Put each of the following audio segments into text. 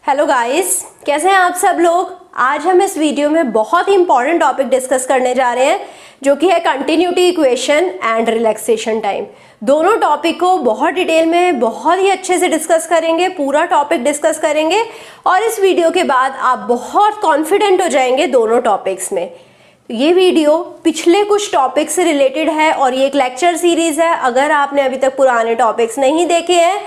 Hello guys, कैसे हैं आप सब लोग। आज हम इस वीडियो में बहुत ही इंपॉर्टेंट टॉपिक डिस्कस करने जा रहे हैं जो कि है continuity equation and relaxation time. दोनों टॉपिक को बहुत डिटेल में बहुत ही अच्छे से डिस्कस करेंगे, पूरा टॉपिक डिस्कस करेंगे और इस वीडियो के बाद आप बहुत कॉन्फिडेंट हो जाएंगे दोनों टॉपिक्स में। ये वीडियो पिछले कुछ टॉपिक से रिलेटेड है और ये एक लेक्चर सीरीज है। अगर आपने अभी तक पुराने टॉपिक्स नहीं देखे हैं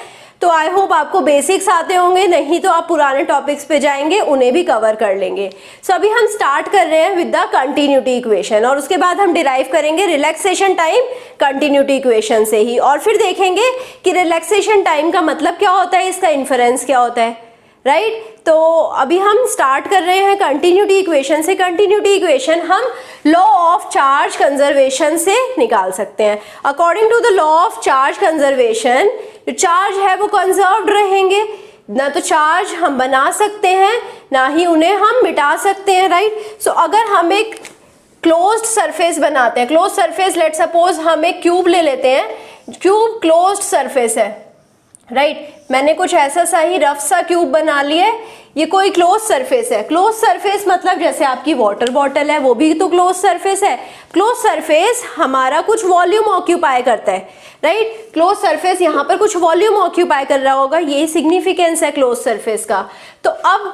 तो आई होप आपको बेसिक्स आते होंगे, नहीं तो आप पुराने टॉपिक्स पे जाएंगे, उन्हें भी कवर कर लेंगे। सो अभी हम स्टार्ट कर रहे हैं विद द कंटिन्यूटी इक्वेशन और उसके बाद हम डिराइव करेंगे रिलैक्सेशन टाइम कंटिन्यूटी इक्वेशन से ही, और फिर देखेंगे कि रिलैक्सेशन टाइम का मतलब क्या होता है, इसका इन्फरेंस क्या होता है, राइट। तो अभी हम स्टार्ट कर रहे हैं कंटिन्यूटी इक्वेशन से। कंटिन्यूटी इक्वेशन हम लॉ ऑफ चार्ज कंजर्वेशन से निकाल सकते हैं। According to the law of charge conservation जो चार्ज है वो कंजर्व्ड रहेंगे, ना तो चार्ज हम बना सकते हैं ना ही उन्हें हम मिटा सकते हैं, राइट। सो अगर हम एक क्लोज्ड सरफेस बनाते हैं, क्लोज्ड सरफेस, लेट सपोज हम एक क्यूब ले लेते हैं, क्यूब क्लोज्ड सरफेस है, राइट। मैंने कुछ ऐसा सा ही रफ सा क्यूब बना लिया है, ये कोई क्लोज सरफेस है। क्लोज सरफेस मतलब जैसे आपकी वाटर बॉटल है, वो भी तो क्लोज सरफेस है। क्लोज सरफेस हमारा कुछ वॉल्यूम ऑक्यूपाई करता है, राइट। क्लोज सरफेस यहाँ पर कुछ वॉल्यूम ऑक्यूपाई कर रहा होगा, ये सिग्निफिकेंस है क्लोज सरफेस का। तो अब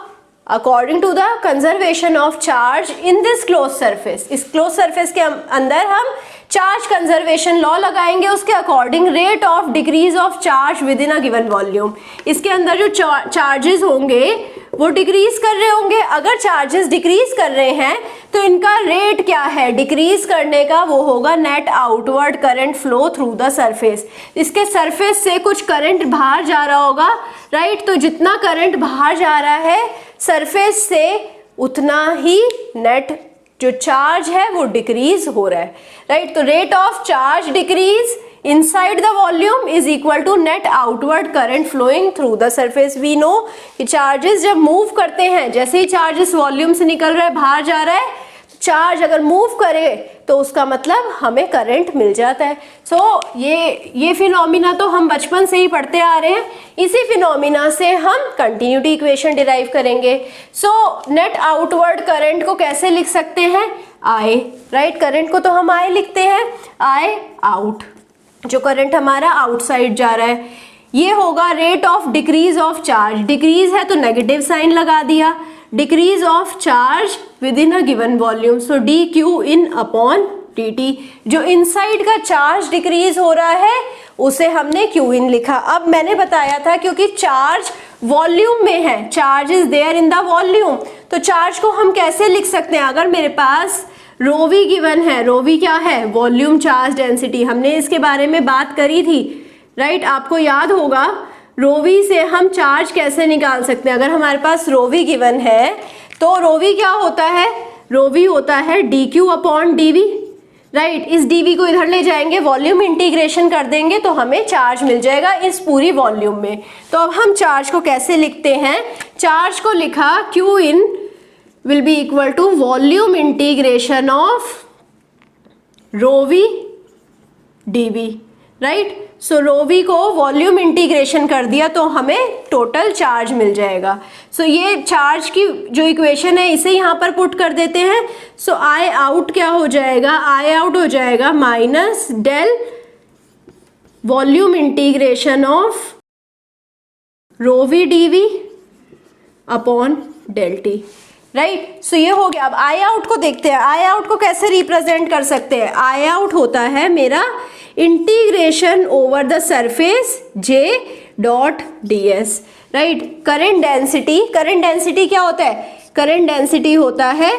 according to the conservation of charge in this close surface, इस क्लोज सरफेस के अंदर हम चार्ज कंजर्वेशन लॉ लगाएंगे। उसके according rate of decrease of charge within a given volume, इसके अंदर जो चार्जेस होंगे वो डिक्रीज कर रहे होंगे। अगर चार्जेस डिक्रीज कर रहे हैं तो इनका रेट क्या है डिक्रीज करने का, वो होगा net outward current flow through the surface. इसके सरफेस से कुछ करंट बाहर जा रहा होगा, राइट। तो जितना करंट बाहर जा रहा है सरफेस से उतना ही नेट जो चार्ज है वो डिक्रीज हो रहा है, राइट। तो rate of charge decrease inside the volume is equal to net outward current flowing through the surface. We know कि चार्जेस जब मूव करते हैं, जैसे ही चार्जेस वॉल्यूम से निकल रहा है, बाहर जा रहा है, चार्ज अगर मूव करे तो उसका मतलब हमें करंट मिल जाता है। सो ये फिनोमिना तो हम बचपन से ही पढ़ते आ रहे हैं, इसी फिनोमिना से हम कंटिन्यूटी इक्वेशन डिराइव करेंगे। सो नेट आउटवर्ड करंट को कैसे लिख सकते हैं, आई, राइट। करंट को तो हम आई लिखते हैं, आई आउट, जो करंट हमारा आउटसाइड जा रहा है, ये होगा rate of decrease of charge. Decrease है तो नेगेटिव साइन लगा दिया, decrease of charge within a given volume, so D Q in upon D T. जो इनसाइड का चार्ज डिक्रीज हो रहा है उसे हमने क्यू इन लिखा। अब मैंने बताया था क्योंकि चार्ज वॉल्यूम में है, charge is there in the volume, तो चार्ज को हम कैसे लिख सकते हैं। अगर मेरे पास रो वी गिवन है, रो वी क्या है, वॉल्यूम चार्ज डेंसिटी, हमने इसके बारे में बात करी थी, राइट। आपको याद होगा रो वी से हम चार्ज कैसे निकाल सकते हैं। अगर हमारे पास रो वी गिवन है तो रो वी क्या होता है, रो वी होता है D Q upon D V, right. इस डी वी को इधर ले जाएंगे, वॉल्यूम इंटीग्रेशन कर देंगे तो हमें चार्ज मिल जाएगा इस पूरी वॉल्यूम में। तो अब हम चार्ज को कैसे लिखते हैं, चार्ज को लिखा Q in will be equal to volume integration of rho v dv, right। so rho v को वॉल्यूम इंटीग्रेशन कर दिया तो हमें टोटल चार्ज मिल जाएगा। so ये चार्ज की जो इक्वेशन है इसे यहाँ पर पुट कर देते हैं। so I out क्या हो जाएगा, I out हो जाएगा minus del volume integration of rho v d v upon del T, right. So ये हो गया। अब आई आउट को देखते हैं, आई आउट को कैसे रिप्रेजेंट कर सकते हैं। आई आउट होता है मेरा integration over the surface J dot D S, right. Current density, current density क्या होता है, करंट डेंसिटी होता है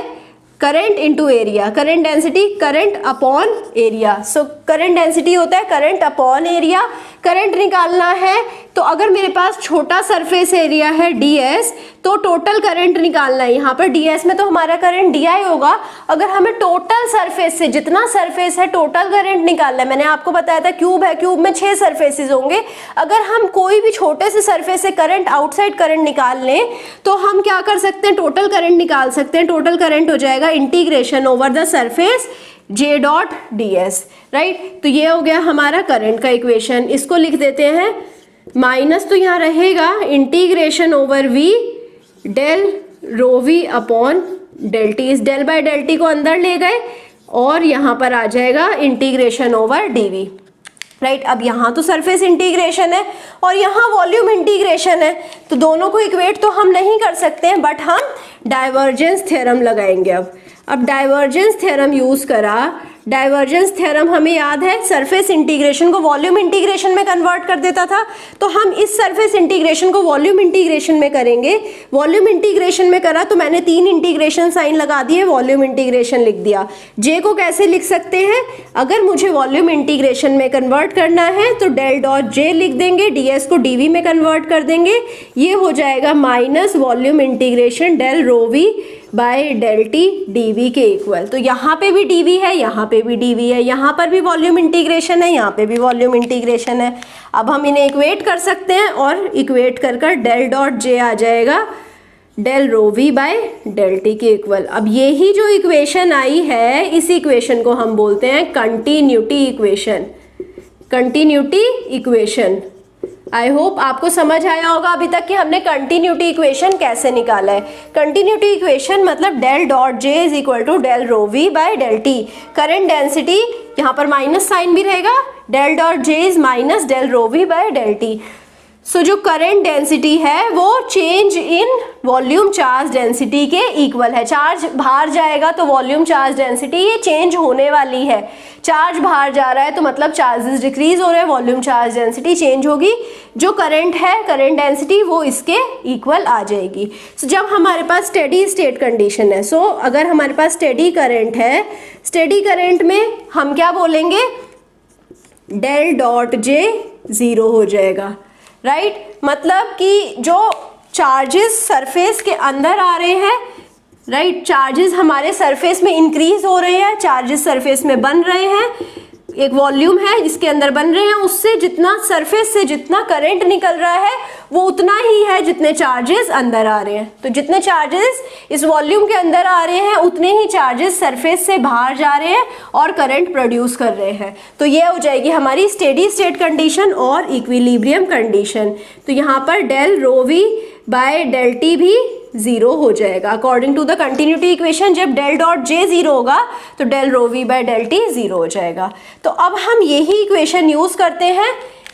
current into area, current density current upon area. So current density होता है करंट अपॉन एरिया। करंट निकालना है तो अगर मेरे पास छोटा सरफेस एरिया है ds तो टोटल करंट निकालना है। यहाँ पर ds में तो हमारा करंट di होगा। अगर हमें टोटल सरफेस से, जितना सरफेस है टोटल करंट निकालना है, मैंने आपको बताया था क्यूब है, क्यूब में 6 सरफेसेस होंगे। अगर हम कोई भी छोटे से सरफेस से करंट, आउटसाइड करंट निकाल लें तो हम क्या कर सकते हैं, टोटल करंट निकाल सकते हैं। टोटल करंट हो जाएगा integration over the surface J dot D S, right. तो ये हो गया हमारा करंट का इक्वेशन। इसको लिख देते हैं, माइनस तो यहाँ रहेगा integration over V del rho we upon del T. इस डेल बाय डेल टी को अंदर ले गए और यहाँ पर आ जाएगा इंटीग्रेशन ओवर डीवी, राइट। अब यहाँ तो सरफेस इंटीग्रेशन है और यहाँ वॉल्यूम इंटीग्रेशन है, तो दोनों को इक्वेट तो हम नहीं कर सकते हैं, बट हम डाइवर्जेंस थ्योरम लगाएंगे। अब डाइवर्जेंस थ्योरम यूज करा। डाइवर्जेंस थ्योरम हमें याद है सरफेस इंटीग्रेशन को वॉल्यूम इंटीग्रेशन में कन्वर्ट कर देता था, तो हम इस सरफेस इंटीग्रेशन को वॉल्यूम इंटीग्रेशन में करेंगे। वॉल्यूम इंटीग्रेशन में करा तो मैंने 3 इंटीग्रेशन साइन लगा दिए, वॉल्यूम इंटीग्रेशन लिख दिया। जे को कैसे लिख सकते हैं, अगर मुझे वॉल्यूम इंटीग्रेशन में कन्वर्ट करना है तो डेल डॉट जे लिख देंगे, डीएस को डीवी में कन्वर्ट कर देंगे, ये हो जाएगा minus volume integration del rho we by del T DV के इक्वल। तो यहाँ पे भी डीवी है, यहाँ पे भी डीवी है, यहाँ पर भी वॉल्यूम इंटीग्रेशन है, यहाँ पे भी वॉल्यूम इंटीग्रेशन है। अब हम इन्हें इक्वेट कर सकते हैं और इक्वेट कर कर डेल डॉट जे आ जाएगा del rho we by del T के इक्वल। अब यही जो इक्वेशन आई है, इस इक्वेशन को हम बोलते हैं continuity equation. Continuity equation, I hope आपको समझ आया होगा अभी तक कि हमने कंटिन्यूटी इक्वेशन कैसे निकाला है। कंटिन्यूटी इक्वेशन मतलब del dot j is equal to del rho we by del t. Current density, यहाँ पर माइनस साइन भी रहेगा, del dot j is minus del rho we by del T. So जो current density है वो change in volume charge density के equal है। Charge बाहर जाएगा तो वॉल्यूम चार्ज डेंसिटी ये चेंज होने वाली है। चार्ज बाहर जा रहा है तो मतलब चार्जेस डिक्रीज हो रहे हैं, वॉल्यूम चार्ज डेंसिटी चेंज होगी। जो करंट है, करंट डेंसिटी, वो इसके इक्वल आ जाएगी। सो जब हमारे पास स्टेडी स्टेट कंडीशन है, सो अगर हमारे पास स्टेडी करंट है, स्टेडी करंट में हम क्या बोलेंगे, डेल डॉट जे 0 हो जाएगा, राइट। मतलब कि जो चार्जेस सरफेस के अंदर आ रहे हैं, राइट, चार्जेस हमारे सरफेस में इंक्रीज हो रहे हैं, चार्जेस सरफेस में बन रहे हैं, एक वॉल्यूम है जिसके अंदर बन रहे हैं, उससे जितना सरफेस से जितना करंट निकल रहा है वो उतना ही है जितने चार्जेस अंदर आ रहे हैं। तो जितने चार्जेस इस वॉल्यूम के अंदर आ रहे हैं उतने ही चार्जेस सरफेस से बाहर जा रहे हैं और करंट प्रोड्यूस कर रहे हैं। तो ये हो जाएगी हमारी स्टेडी स्टेट कंडीशन और इक्विलिब्रियम कंडीशन। तो यहाँ पर del rho we by del T भी 0 हो जाएगा according to the continuity equation. जब डेल डॉट जे 0 होगा तो del rho we by del T 0 हो जाएगा। तो अब हम यही इक्वेशन यूज करते हैं,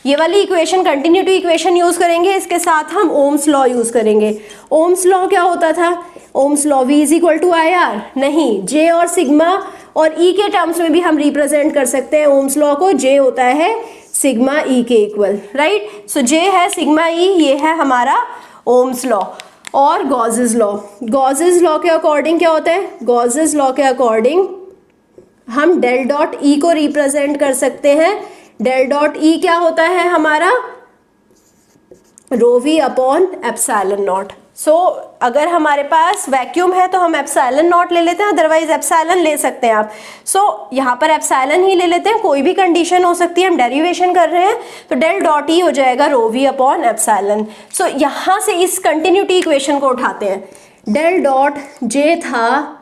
ये वाली इक्वेशन कंटिन्यूटी इक्वेशन यूज करेंगे, इसके साथ हम ओम्स लॉ यूज करेंगे। ओम्स लॉ क्या होता था, Ohm's law V is equal to I R, नहीं, जे और सिग्मा और E के टर्म्स में भी हम रिप्रेजेंट कर सकते हैं ओम्स लॉ को। जे होता है सिग्मा E के इक्वल, राइट। सो जे है सिग्मा E, ये है हमारा ओम्स लॉ। और गॉसेस लॉ, गॉसेस लॉ के अकॉर्डिंग क्या होता है, गॉसेस लॉ के अकॉर्डिंग हम डेल डॉट ई को रिप्रेजेंट कर सकते हैं। डेल डॉट ई क्या होता है हमारा, रो वी अपॉन एप्सिलॉन नॉट। सो अगर हमारे पास वैक्यूम है तो हम एप्सिलॉन नॉट ले लेते हैं, अदरवाइज एप्सिलॉन ले सकते हैं आप। सो यहाँ पर एप्सिलॉन ही ले लेते हैं, कोई भी कंडीशन हो सकती है, हम डेरिवेशन कर रहे हैं। तो डेल डॉट ई हो जाएगा रो वी अपॉन एप्सिलॉन। सो यहाँ से इस कंटिन्यूटी इक्वेशन को उठाते हैं। डेल डॉट जे था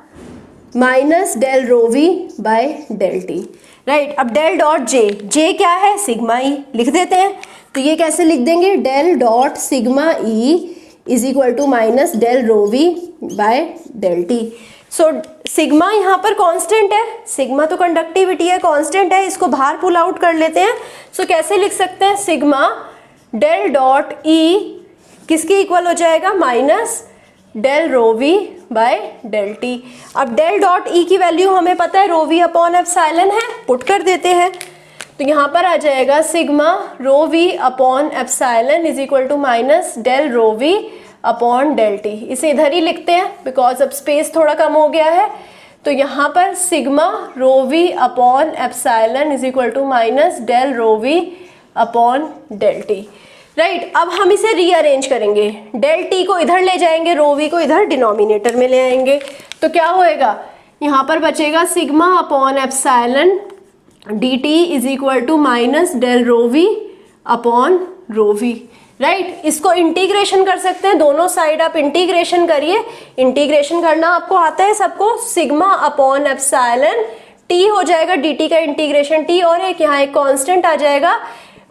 minus del rho we by del T, right. अब डेल डॉट जे, जे क्या है, सिग्मा ई, लिख देते हैं। तो ये कैसे लिख देंगे, del dot sigma E is equal to minus del rho we by del T. So sigma यहाँ पर कांस्टेंट है, सिग्मा तो कंडक्टिविटी है, कांस्टेंट है, इसको बाहर पुल आउट कर लेते हैं। सो कैसे लिख सकते हैं, सिग्मा डेल डॉट ई किसके इक्वल हो जाएगा, minus del rho we by del T. अब डेल डॉट ई की वैल्यू हमें पता है रो वी अपॉन एप्सिलॉन है, पुट कर देते हैं। तो यहाँ पर आ जाएगा sigma rho we upon epsilon is equal to minus del rho we upon del T. इसे इधर ही लिखते हैं बिकॉज अब स्पेस थोड़ा कम हो गया है। तो यहाँ पर sigma rho we upon epsilon is equal to minus del rho we upon del T, right. अब हम इसे रीअरेंज करेंगे, डेल टी को इधर ले जाएंगे, रो वी को इधर डिनोमिनेटर में ले आएंगे। तो क्या होएगा, यहाँ पर बचेगा sigma upon epsilon D T is equal to minus del rho we upon rho we, right. इसको इंटीग्रेशन कर सकते हैं, दोनों साइड आप इंटीग्रेशन करिए, इंटीग्रेशन करना आपको आता है सबको। सिग्मा अपॉन एप्सिलॉन टी हो जाएगा, डी टी का इंटीग्रेशन टी, और एक यहाँ एक कांस्टेंट आ जाएगा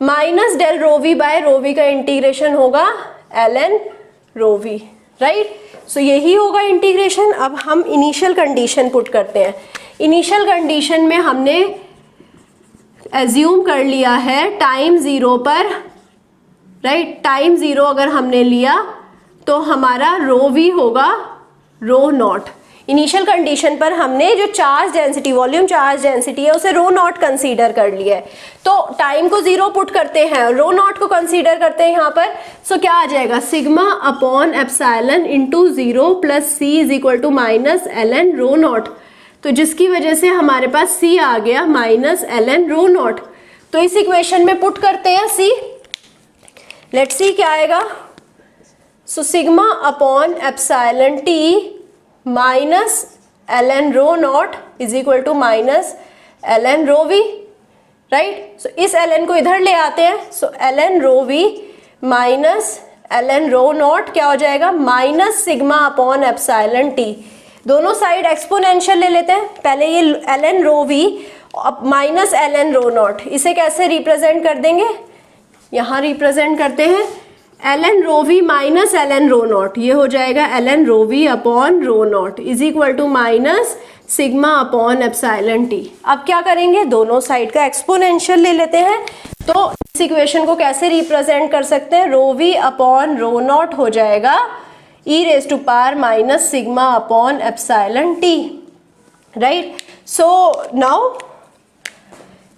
minus del rho we by rho v का इंटीग्रेशन होगा l N rho we, right. So यही होगा इंटीग्रेशन। अब हम इनिशियल कंडीशन पुट करते हैं। इनिशियल कंडीशन में हमने एज्यूम कर लिया है टाइम 0 पर, राइट, टाइम 0 अगर हमने लिया तो हमारा रो वी होगा रो नॉट। इनिशियल कंडीशन पर हमने जो charge density, volume charge density है, उसे रो नॉट कंसीडर कर लिया है। तो टाइम को 0 पुट करते हैं, रो नॉट को कंसीडर करते हैं यहाँ पर। सो क्या आ जाएगा, sigma upon epsilon into 0 plus C is equal to minus L N rho naught. तो जिसकी वजह से हमारे पास सी आ गया minus L N rho naught. तो इस इक्वेशन में पुट करते हैं सी। लेट्स सी क्या आएगा। So sigma upon epsilon t minus L N rho naught is equal to minus L N rho we, right. So इस एल एन को इधर ले आते हैं। So l N rho we minus L N rho naught क्या हो जाएगा, minus sigma upon epsilon t. दोनों साइड एक्सपोनेंशियल ले लेते हैं। पहले ये l N rho we minus L N rho naught, इसे कैसे रिप्रेजेंट कर देंगे, यहाँ रिप्रेजेंट करते हैं L N rho we minus L N rho naught. ये हो जाएगा L N rho we upon rho naught is equal to minus sigma upon epsilon T. अब क्या करेंगे, दोनों साइड का एक्सपोनेंशियल ले लेते हैं। तो इस इक्वेशन को कैसे रिप्रेजेंट कर सकते हैं, rho we upon rho naught हो जाएगा e raise to power minus sigma upon epsilon t, right. So now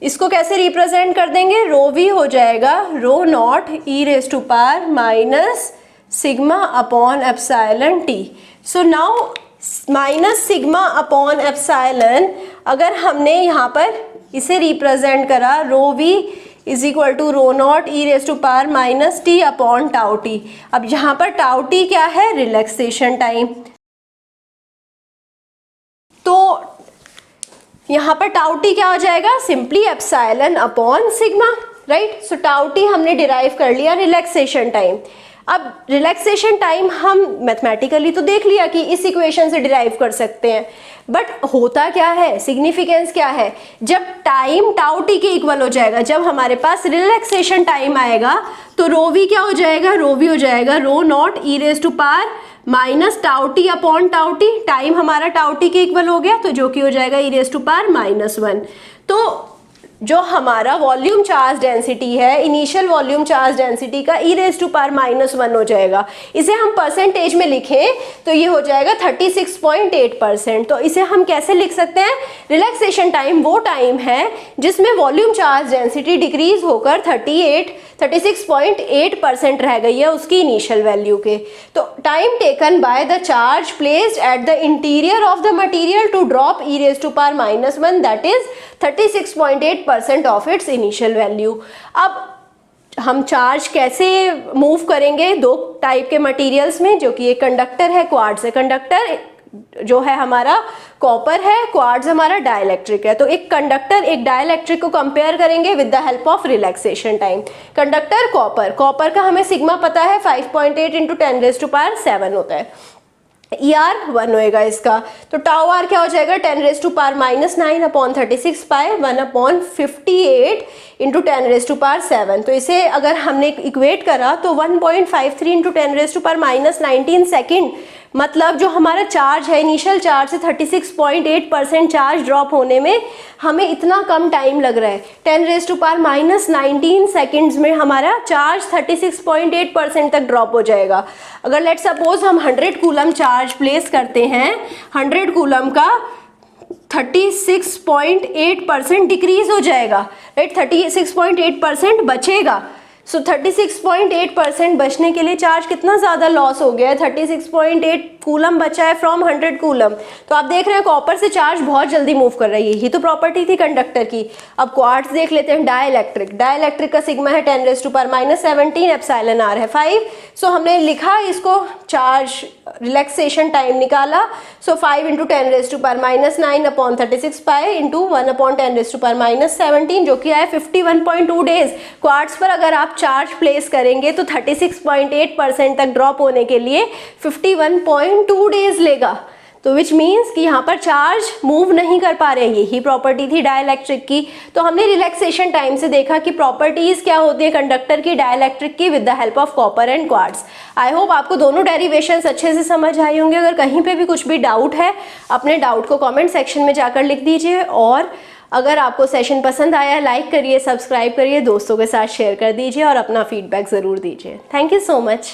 इसको कैसे रिप्रेजेंट कर देंगे, रो वी हो जाएगा rho naught e raise to power minus sigma upon epsilon t. So now minus sigma upon epsilon, अगर हमने यहाँ पर इसे रिप्रेजेंट करा rho v is equal to rho naught e raise to power minus t upon tau T. अब यहाँ पर tau T क्या है, रिलैक्सेशन टाइम। तो यहाँ पर टाउ टी क्या हो जाएगा, simply epsilon upon sigma, right. सो टाउ टी हमने डिराइव कर लिया रिलैक्सेशन टाइम। अब रिलैक्सेशन टाइम हम मैथमेटिकली तो देख लिया कि इस इक्वेशन से डिराइव कर सकते हैं, बट होता क्या है, सिग्निफिकेंस क्या है, जब टाइम टाउ टी के इक्वल हो जाएगा, जब हमारे पास रिलैक्सेशन टाइम आएगा तो रो वी क्या हो जाएगा, रो वी हो जाएगा rho naught e raise to power minus tau t upon tau t. Time हमारा टाउ टी के इक्वल हो गया, तो जो कि हो जाएगा ई रेज टू पावर -1। तो जो हमारा वॉल्यूम चार्ज डेंसिटी है, इनिशियल वॉल्यूम चार्ज डेंसिटी का ई रेज टू पावर -1 हो जाएगा। इसे हम परसेंटेज में लिखें तो ये हो जाएगा 36.8%। तो इसे हम कैसे लिख सकते हैं, रिलैक्सेशन टाइम वो टाइम है जिसमें वॉल्यूम चार्ज डेंसिटी डिक्रीज होकर 36.8% रह गई है उसकी इनिशियल वैल्यू के। तो time taken by the charge placed at the interior of the material to drop E raise to power -1, that is 36.8% of its initial value. अब हम चार्ज कैसे मूव करेंगे, दो टाइप के मटेरियल्स में, जो कि एक कंडक्टर है, क्वार्ट्ज है। कंडक्टर जो है हमारा कॉपर है, क्वार्ट्ज हमारा डाइलेक्ट्रिक है। तो एक कंडक्टर एक डाइलेक्ट्रिक को कंपेयर करेंगे with the help of relaxation time. Conductor copper का हमें सिग्मा पता है 5.8 इंटू 10⁻⁷ होता है, ई आर 1 होएगा इसका। तो टाउ आर क्या हो जाएगा, 10⁻⁻9 अपॉन 36 पाई 1/58 इंटू 10⁻⁷। तो इसे अगर हमने इक्वेट करा तो 1.53 इंटू 10⁻⁻19 सेकेंड, मतलब जो हमारा चार्ज है, इनिशियल चार्ज से 36.8% चार्ज ड्रॉप होने में हमें इतना कम टाइम लग रहा है। 10⁻⁻19 सेकेंड्स में हमारा चार्ज 36.8% तक ड्रॉप हो जाएगा। अगर लेट सपोज हम 100 कूलम चार्ज प्लेस करते हैं, 100 कूलम का 36.8% डिक्रीज हो जाएगा, राइट, 36.8% बचेगा। सो 36.8% बचने के लिए चार्ज कितना ज़्यादा लॉस हो गया है, 36.8 कूलम बचा है फ्रॉम 100 कूलम। तो आप देख रहे हैं कॉपर से चार्ज बहुत जल्दी मूव कर रही है, यही तो प्रॉपर्टी थी कंडक्टर की। अब क्वार्ट्ज देख लेते हैं, डाइलेक्ट्रिक का सिग्मा है 10⁻⁻17, एप्सिलॉन आर है 5। सो हमने लिखा इसको, चार्ज रिलैक्सेशन टाइम निकाला। सो 5 इंटू 10⁻⁻9 अपॉन 36 पाई इंटू 1/10⁻⁻17, जो कि है 51.2 डेज। क्वार्ट्ज पर अगर आप चार्ज प्लेस करेंगे तो 36.8% तक ड्रॉप होने के लिए 51.2 डेज लेगा। तो विच मीन्स कि यहाँ पर चार्ज मूव नहीं कर पा रहे हैं, यही प्रॉपर्टी थी डाइलेक्ट्रिक की। तो हमने रिलैक्सेशन टाइम से देखा कि प्रॉपर्टीज क्या होती है कंडक्टर की, डाइलेक्ट्रिक की, with the help of copper and quartz. I hope आपको दोनों डेरिवेशंस अच्छे से समझ आई होंगे। अगर कहीं पे भी कुछ भी डाउट है, अपने डाउट को कमेंट सेक्शन में जाकर लिख दीजिए, और अगर आपको सेशन पसंद आया लाइक करिए, सब्सक्राइब करिए, दोस्तों के साथ शेयर कर दीजिए और अपना फीडबैक ज़रूर दीजिए। Thank you so much.